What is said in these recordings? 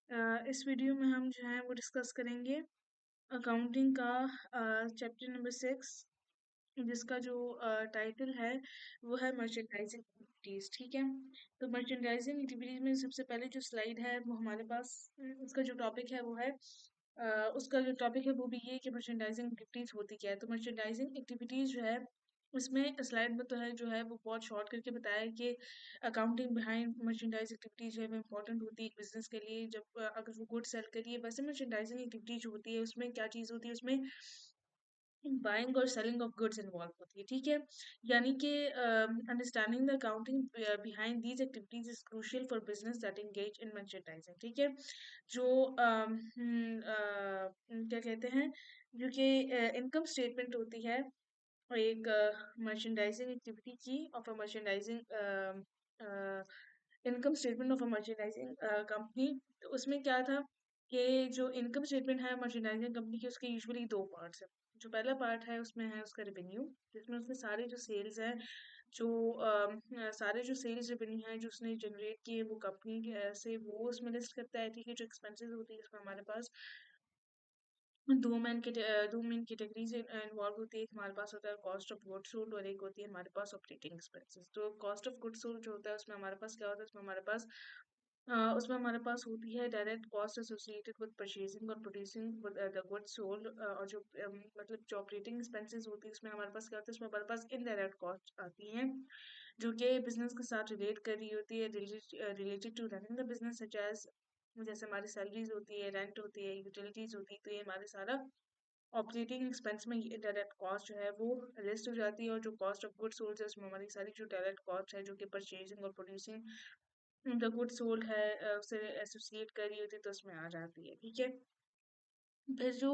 इस वीडियो में हम जो है वो डिस्कस करेंगे अकाउंटिंग का चैप्टर नंबर 6, जिसका जो टाइटल है वो है मर्चेंडाइजिंग एक्टिविटीज़। ठीक है, तो मर्चेंडाइजिंग एक्टिविटीज़ में सबसे पहले जो स्लाइड है वो हमारे पास उसका जो टॉपिक है वो है उसका जो टॉपिक है वो भी ये कि मर्चेंडाइजिंग एक्टिविटीज़ होती क्या है। तो मर्चेंडाइजिंग एक्टिविटीज़ जो है उसमें स्लाइड में तो है जो है वो बहुत शॉर्ट करके बताया है कि अकाउंटिंग बिहाइंड मर्चेंडाइज एक्टिविटीज जो है वो इम्पोर्टेंट होती है बिजनेस के लिए। जब अगर वो गुड सेल करिए, वैसे मर्चेंडाइजिंग एक्टिविटीज होती है उसमें क्या चीज़ होती है, उसमें बाइंग और सेलिंग ऑफ गुड्स इन्वॉल्व होती है। ठीक है, यानी कि understanding the accounting behind these activities is crucial for business that engage in merchandising. ठीक है, जो क्या कहते हैं, जो कि इनकम स्टेटमेंट होती है एक मर्चेंडाइजिंग एक्टिविटी की of a merchandising income statement of a merchandising company. तो उसमें क्या था कि जो इनकम स्टेटमेंट है मर्चेंडाइजिंग कंपनी की, उसके यूजुअली दो पार्ट्स हैं। जो पहला पार्ट है उसमें है उसका रेवेन्यू, जिसमें उसके सारे जो सेल्स हैं, जो सारे जो सेल्स रेवेन्यू है जो उसने जनरेट किए वो कंपनी से वो उसमें लिस्ट करता है। ठीक है, जो एक्सपेंसेस होती है इसमें हमारे पास दो मेन कैटेगरीज इन्वॉल्व होती है। एक हमारे पास होता है कॉस्ट ऑफ गुड्स सोल्ड और एक होती है हमारे पास ऑपरेटिंग एक्सपेंसेस। तो कॉस्ट ऑफ गुड्स सोल्ड जो होता है उसमें हमारे पास क्या होता है, उसमें हमारे पास होती है direct cost associated with purchasing और प्रोड्यूसिंग द गुड्स सोल्ड। और जो मतलब जो ऑपरेटिंग एक्सपेंसेस होती है उसमें हमारे पास क्या होता है, उसमें हमारे पास इनडायरेक्ट कॉस्ट आती हैं जो कि बिजनेस के साथ रिलेट कर रही होती है, related to running the business, such as जैसे हमारी सैलरीज होती है, रेंट होती है, यूटिलिटीज होती है। तो ये हमारे सारा ऑपरेटिंग एक्सपेंस में ये डायरेक्ट कॉस्ट जो है वो लिस्ट हो जाती है। और जो कॉस्ट ऑफ गुड्स सोल्ड है उसमें हमारी सारी जो डायरेक्ट कॉस्ट है जो कि परचेजिंग और प्रोड्यूसिंग द गुड्स सोल्ड है उससे एसोसिएट कर रही होती है, तो उसमें आ जाती है। ठीक है, फिर जो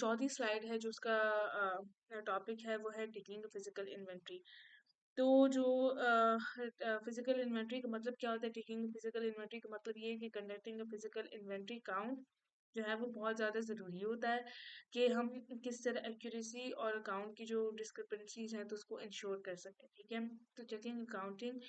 चौथी स्लाइड है जो उसका टॉपिक है वो है टेकिंग फिजिकल इन्वेंट्री। तो जो फिजिकल इन्वेंट्री का मतलब क्या होता है, टेकिंग फिजिकल इन्वेंट्री का मतलब ये है कि conducting a physical inventory count जो है वो बहुत ज़्यादा ज़रूरी होता है कि हम किस तरह एक्यूरेसी और अकाउंट की जो डिस्क्रिपेंसीज हैं तो उसको इंश्योर कर सकें। ठीक है, तो चेकिंग अकाउंटिंग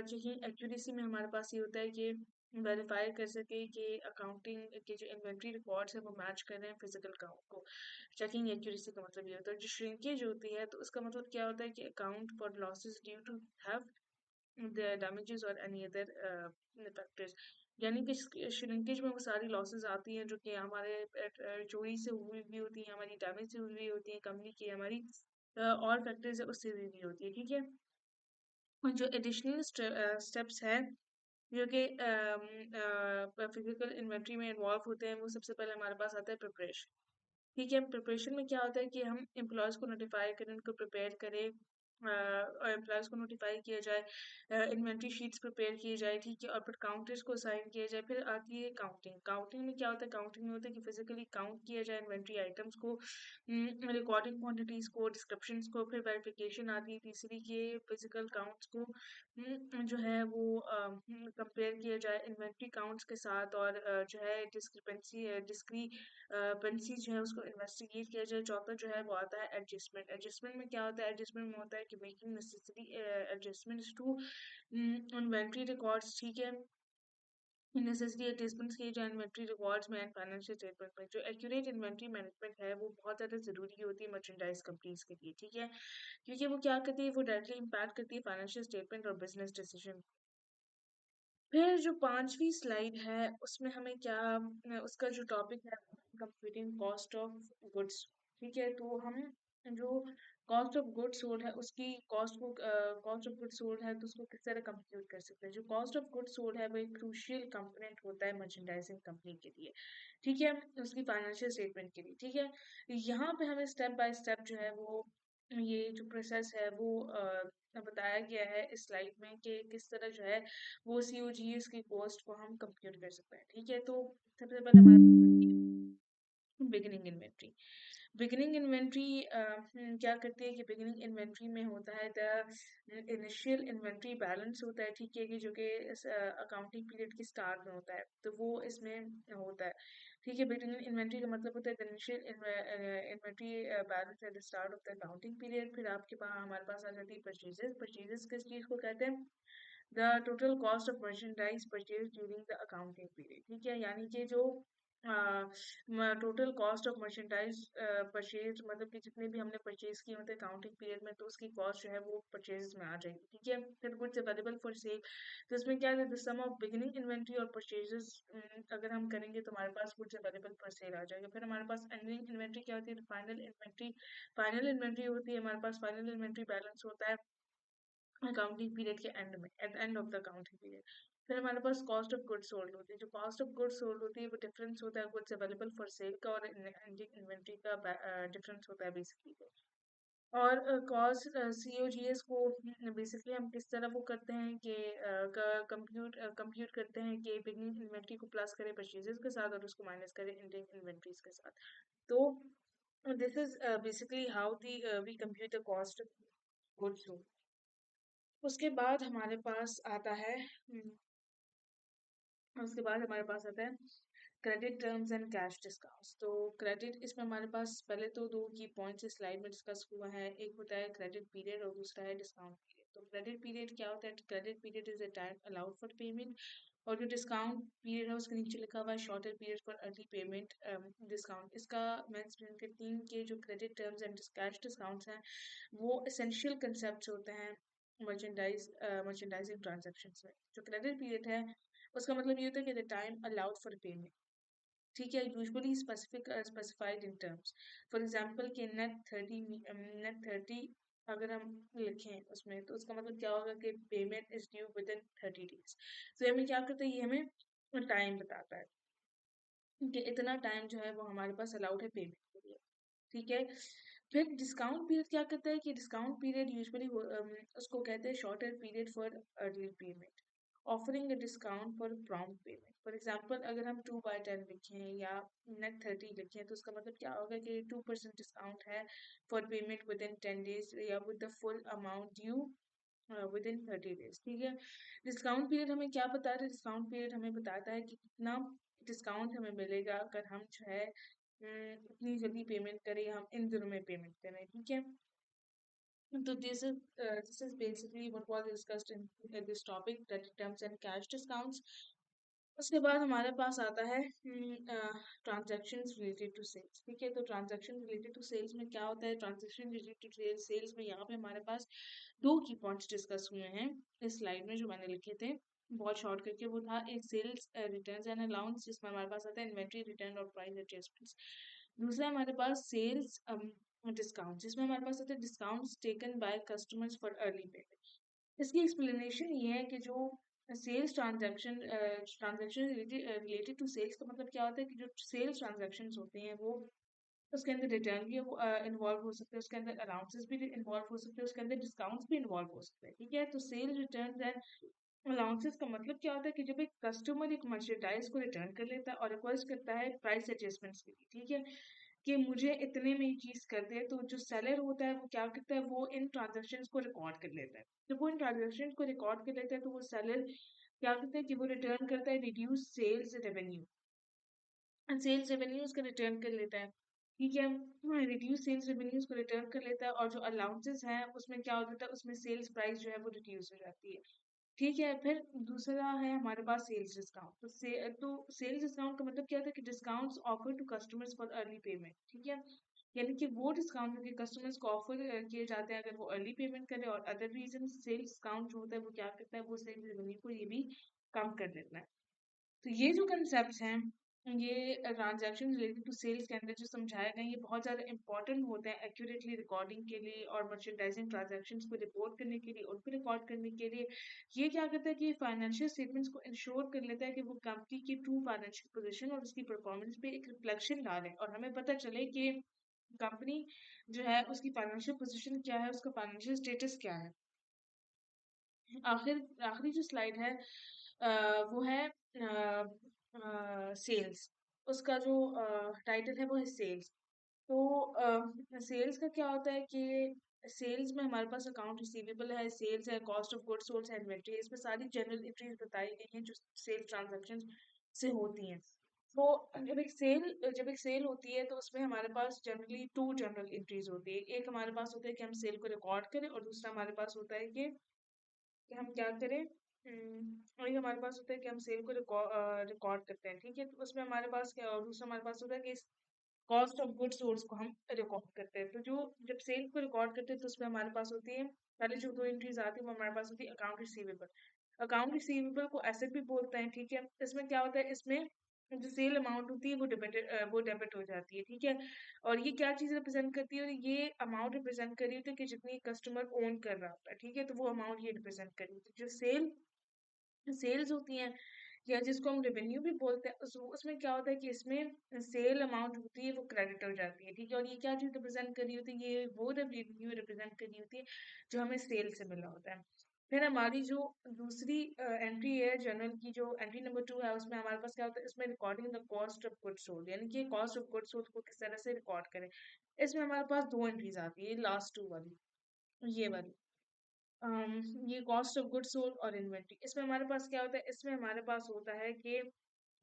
चेकिंग एक्यूरेसी में हमारे पास ये होता है कि वेरीफाई कर सके कि अकाउंटिंग के जो इन्वेंट्री रिकॉर्ड्स है वो मैच कर रहे हैं फिजिकल काउंट को। चेकिंग एक्यूरेसी का मतलब ये होता है। जो श्रिंकेज होती है तो उसका मतलब क्या होता है कि account for losses due to have the damages और एनी अदर फैक्टर्स। यानी कि श्रिंकेज में वो सारी लॉसेस आती हैं जो कि हमारे चोरी से हुई भी होती हैं, हमारी डैमेज से हुई भी होती हैं, कंपनी की हमारी और फैक्टर्स है उससे हुई भी होती है। ठीक है, और जो एडिशनल स्टेप्स हैं जो कि फिजिकल इन्वेंट्री में इन्वॉल्व होते हैं, वो सबसे पहले हमारे पास आता है प्रिपरेशन। ठीक है, प्रिपरेशन में क्या होता है कि हम एम्प्लॉयज़ को नोटिफाई करें, उनको प्रिपेयर करें, और एम्प्लॉयज़ को नोटिफाई किया जाए, इन्वेंट्री शीट्स प्रिपेयर किए जाए। ठीक है, और फिर काउंटर्स को असाइन किया जाए। फिर आती है काउंटिंग। काउंटिंग में क्या होता है, काउंटिंग में होता है कि फिजिकली काउंट किया जाए इन्वेंट्री आइटम्स को, रिकॉर्डिंग क्वांटिटीज़ को, डिस्क्रिप्शंस को। फिर वेरिफिकेशन आती है तीसरी के फिजिकल काउंट्स को जो है वो कंपेयर किया जाए इन्वेंट्री काउंट्स के साथ, और जो है डिस्क्रिपेंसी जो है उसको इन्वेस्टिगेट किया जाए। चौथा जो है वो आता है एडजस्टमेंट। एडजस्टमेंट में क्या होता है, एडजस्टमेंट में होता है कि making necessary adjustments to inventory records. ठीक है, नेसेसरी एडजस्टमेंट्स किए जाए इन्वेंट्री रिकॉर्ड्स में एंड फाइनेंशियल स्टेटमेंट में। जो एक्यूरेट इन्वेंट्री मैनेजमेंट है वो बहुत ज़्यादा ज़रूरी होती है मर्चेंडाइज कंपनीज के लिए। ठीक है, क्योंकि वो क्या करती है, वो डायरेक्टली इम्पैक्ट करती है फाइनेंशियल स्टेटमेंट और बिजनेस डिसीजन। फिर जो पांचवी स्लाइड है उसमें हमें क्या उसका जो टॉपिक है कंप्यूटिंग कॉस्ट ऑफ गुड्स। ठीक है, तो हम जो कॉस्ट ऑफ गुड्स सोल्ड है उसकी कॉस्ट ऑफ गुड्स सोल्ड है तो उसको किस तरह कंप्यूट कर सकते हैं। जो कॉस्ट ऑफ गुड्स सोल्ड है वो एक क्रूशियल कंपोनेंट होता है मर्चेंडाइजिंग कंपनी के लिए। ठीक है, उसकी फाइनेंशियल स्टेटमेंट के लिए। ठीक है, यहाँ पे हमें स्टेप बाय स्टेप जो है वो ये जो प्रोसेस है वो बताया गया है इस स्लाइड में कि किस तरह जो है वो सीओजीएस की कॉस्ट को हम कंप्यूट कर सकते हैं। ठीक है, तो सबसे पहले हमारे बिगिनिंग इन्वेंट्री। बिगिनिंग इन्वेंट्री क्या करती है कि बिगिनिंग इन्वेंट्री में होता है द इनिशियल इन्वेंट्री बैलेंस होता है। ठीक है, कि जो कि अकाउंटिंग पीरियड के स्टार्ट में होता है तो वो इसमें होता है। ठीक है, बिगिनिंग इन्वेंट्री का मतलब होता है the initial inventory balance at the start of the accounting period. फिर आपके पास हमारे पास आ जाती है परचेजेस। परचेजेस किस चीज़ को कहते हैं, the total cost of merchandise purchase during the accounting period. ठीक है, यानी कि जो total cost of merchandise purchase मतलब कि जितने भी हमने परचेज किए होते हैं अकाउंटिंग पीरियड में, तो उसकी कॉस्ट जो है वो परचेज में आ जाएगी। ठीक है, फिर गुड्स अवेलेबल फॉर सेल, तो इसमें क्या है, the sum of beginning inventory और परचेजेस अगर हम करेंगे तो हमारे पास गुड्स अवेलेबल फॉर सेल आ जाएगा। फिर हमारे पास एंडिंग इन्वेंट्री क्या होती है, फाइनल इन्वेंट्री, फाइनल इन्वेंट्री होती है हमारे पास। फाइनल इन्वेंट्री बैलेंस होता है अकाउंटिंग पीरियड के एंड में, at the end of the accounting period. फिर हमारे पास कॉस्ट ऑफ गुड्स सोल्ड होती है। जो कॉस्ट ऑफ गुड्स सोल्ड होती है वो डिफरेंस होता है गुड्स अवेलेबल फॉर सेल का और एंडिंग इन्वेंट्री का डिफरेंस होता है बेसिकली। और कॉस्ट सीओजीएस को बेसिकली हम किस तरह वो करते हैं कि कंप्यूट करते हैं कि बिगनिंग इन्वेंट्री को प्लस करें परचेजेस के साथ और उसको माइनस करें एंडिंग इन्वेंट्रीज के साथ। तो this is basically how do we compute the cost goods. उसके बाद हमारे पास आता है उसके बाद हमारे पास आता है credit terms and cash discounts. तो क्रेडिट, इसमें हमारे पास पहले तो दो की पॉइंट्स इस स्लाइड में डिस्कस हुआ है। एक होता है क्रेडिट पीरियड और दूसरा है डिस्काउंट पीरियड। तो क्रेडिट पीरियड क्या होता है, credit period is a time allowed for payment, और जो डिस्काउंट पीरियड है उसके नीचे लिखा हुआ है shorter period for early payment discount. इसका मैं एक्सप्लेन करती हूँ कि जो credit terms and cash discounts हैं वो एसेंशियल कंसेप्ट होते हैं मर्चेंडाइजिंग ट्रांजेक्शन्स में। जो क्रेडिट पीरियड है उसका मतलब ये होता है कि the time allowed for payment. ठीक है, usually specified in terms. For example कि नेट 30 अगर हम लिखें उसमें, तो उसका मतलब क्या होगा कि payment is due within 30 days. तो हमें क्या करता है, ये हमें टाइम बताता है कि इतना टाइम जो है वो हमारे पास अलाउड है पेमेंट के लिए। ठीक है, फिर डिस्काउंट पीरियड क्या करता है कि डिस्काउंट पीरियड यूजुअली उसको कहते हैं shorter period for early payment, offering a discount for prompt payment. For example अगर हम 2/10 लिखें या नेट 30 लिखें, तो उसका मतलब क्या होगा कि 2% डिस्काउंट है for payment within 10 days या with the full amount due within 30 days. ठीक है, डिस्काउंट पीरियड हमें क्या बता रहा है, डिस्काउंट पीरियड हमें बताता है कि कितना डिस्काउंट हमें मिलेगा अगर हम जो है इतनी जल्दी पेमेंट करें या हम इन दिनों में पेमेंट करें। ठीक है, so this is basically what was discussed in this topic, credit terms and cash discounts. उसके बाद हमारे पास आता है ट्रांजैक्शंस रिलेटेड टू सेल्स। ठीक है, तो ट्रांजैक्शन रिलेटेड टू सेल्स में क्या होता है, ट्रांजैक्शन रिलेटेड टू सेल्स में यहाँ पे हमारे पास दो की पॉइंट्स डिस्कस हुए हैं इस स्लाइड में जो मैंने लिखे थे बहुत शॉर्ट करके। वो था एक सेल्स रिटर्न्स एंड अलाउंस, जिसमें हमारे पास आता है इन्वेंट्री रिटर्न और प्राइस एडजस्टमेंट्स। दूसरा हमारे पास सेल्स डिस्काउंट, जिसमें हमारे पास आता है discounts taken by customers for early payment. इसकी एक्सप्लेनेशन ये है कि जो sales transaction related to sales का मतलब क्या होता है कि जो सेल्स ट्रांजैक्शन होते हैं वो उसके अंदर रिटर्न भी इन्वॉल्व हो सकते हैं, उसके अंदर अलाउंसेस भी इन्वॉल्व हो सकते हैं, उसके अंदर डिस्काउंट्स भी इन्वॉल्व हो सकते हैं। ठीक है, तो सेल रिटर्न एंड अलाउंसेस का मतलब क्या होता है कि जब एक कस्टमर एक मर्चेंडाइज को रिटर्न कर लेता है और रिक्वेस्ट करता है प्राइस एडजस्टमेंट्स के लिए, ठीक है, कि मुझे इतने में ये चीज कर दे, तो जो सेलर होता है वो क्या करता है, वो इन ट्रांजेक्शन्स को रिकॉर्ड कर लेता है। जब वो इन ट्रांजेक्शन को रिकॉर्ड कर लेता है तो वो सेलर क्या करता है कि वो रिटर्न करता है reduce sales revenue, sales revenues का रिटर्न कर लेता है। ठीक है, रिड्यूस सेल्स रेवेन्यूज को रिटर्न कर लेता है, और जो अलाउंसेस हैं उसमें क्या होता है, उसमें सेल्स प्राइस जो है वो रिड्यूस हो जाती है। ठीक है, फिर दूसरा है हमारे पास सेल्स डिस्काउंट। तो सेल्स डिस्काउंट का मतलब क्या होता है कि discounts offer to customers for early payment. ठीक है, यानी कि वो डिस्काउंट जो कि कस्टमर्स को ऑफर किए जाते हैं अगर वो अर्ली पेमेंट करें, और अदर रीजन सेल्स डिस्काउंट जो होता है वो क्या करता है, वो सेल्स रेवेन्यू को ये भी कम कर देता है। तो ये जो कंसेप्ट हैं, ये ट्रांजैक्शन रिलेटेड टू सेल्स के अंदर जो समझाए गए, ये बहुत ज़्यादा इंपॉर्टेंट होते हैं एक्यूरेटली रिकॉर्डिंग के लिए और मर्चेंडाइजिंग ट्रांजैक्शंस को रिपोर्ट करने के लिए, उनको रिकॉर्ड करने के लिए। ये क्या करता है कि फाइनेंशियल स्टेटमेंट्स को इंश्योर कर लेता है कि वो कंपनी की ट्रू फाइनेंशियल पोजीशन और उसकी परफॉर्मेंस पे एक रिफ्लेक्शन डाले, और हमें पता चले कि कंपनी जो है उसकी फाइनेंशियल पोजीशन क्या है, उसका फाइनेंशियल स्टेटस क्या है। आखिरी जो स्लाइड है वो है सेल्स। उसका जो टाइटल है वो है सेल्स। तो सेल्स का क्या होता है कि सेल्स में हमारे पास अकाउंट रिसीवेबल है, सेल्स है, कॉस्ट ऑफ गुड्स सोल्ड है, इन्वेंट्री है। इसमें सारी जनरल एंट्रीज बताई गई हैं जो सेल्स ट्रांजैक्शन से होती हैं। तो जब एक सेल होती है तो उसमें हमारे पास जनरली टू जनरल एंट्रीज होती है। एक हमारे पास होता है कि हम सेल को रिकॉर्ड करें, और दूसरा हमारे पास होता है कि हम क्या करें, और ये हमारे पास होता है कि हम सेल को रिकॉर्ड करते हैं, ठीक है? तो उसमें हमारे पास क्या, और दूसरा हमारे पास होता है कि कॉस्ट ऑफ गुड्स सोर्स को हम रिकॉर्ड करते हैं। तो जो जब सेल को रिकॉर्ड करते हैं तो उसमें हमारे पास होती है, पहले जो 2 एंट्रीज़ आती है वो हमारे पास होती है अकाउंट रिसीवेबल। अकाउंट रिसीवेबल को एसेट भी बोलते हैं, ठीक है? इसमें क्या होता है, इसमें जो सेल अमाउंट होती है वो डेबिट हो जाती है, ठीक है? और ये क्या चीज़ रिप्रेज़ेंट करती है, और ये अमाउंट रिप्रेज़ेंट कर रही होती है कि जितनी कस्टमर ओन कर रहा होता है, ठीक है? तो वो अमाउंट ये रिप्रेज़ेंट कर रही होती है। जो सेल्स होती हैं या जिसको हम रेवेन्यू भी बोलते हैं, उसमें क्या होता है कि इसमें सेल अमाउंट होती है वो क्रेडिट हो जाती है, ठीक है? और ये क्या चीज़ रिप्रेजेंट कर रही होती है, ये वो रेवेन्यू रिप्रेजेंट कर रही होती है जो हमें सेल से मिला होता है। फिर हमारी जो दूसरी एंट्री है जर्नल की, जो एंट्री नंबर 2 है, उसमें हमारे पास क्या होता है, इसमें recording the cost of goods sold, यानी कि कॉस्ट ऑफ गुड्स सोल्ड को किस तरह से रिकॉर्ड करें। इसमें हमारे पास 2 एंट्रीज आती है, लास्ट 2 वाली, ये वाली। ये कॉस्ट ऑफ गुड्स सोल्ड और इन्वेंट्री, इसमें हमारे पास क्या होता है, इसमें हमारे पास होता है कि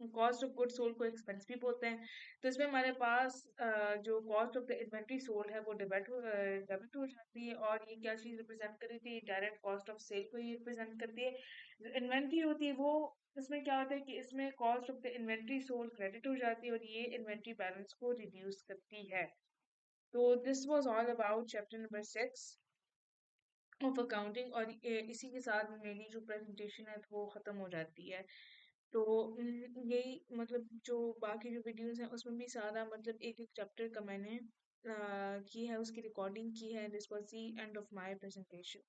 कॉस्ट ऑफ गुड्स सोल्ड को एक्सपेंस भी बोलते हैं। तो इसमें हमारे पास जो cost of the inventory sold है वो डेबिट हो जाती है, और ये क्या चीज़ रिप्रेजेंट कर रही थी, डायरेक्ट कॉस्ट ऑफ सेल को ये रिप्रेजेंट करती है। जो इन्वेंट्री होती है वो, इसमें क्या होता है कि इसमें cost of the inventory sold credit हो जाती है, और ये इन्वेंट्री बैलेंस को रिड्यूस करती है। तो this was all about chapter number 6 of accounting, और इसी के साथ मेरी जो प्रेजेंटेशन है वो ख़त्म हो जाती है। तो यही मतलब जो बाकी जो वीडियोस हैं उसमें भी सारा मतलब एक एक चैप्टर का मैंने की है, उसकी रिकॉर्डिंग की है। This was the end of my presentation.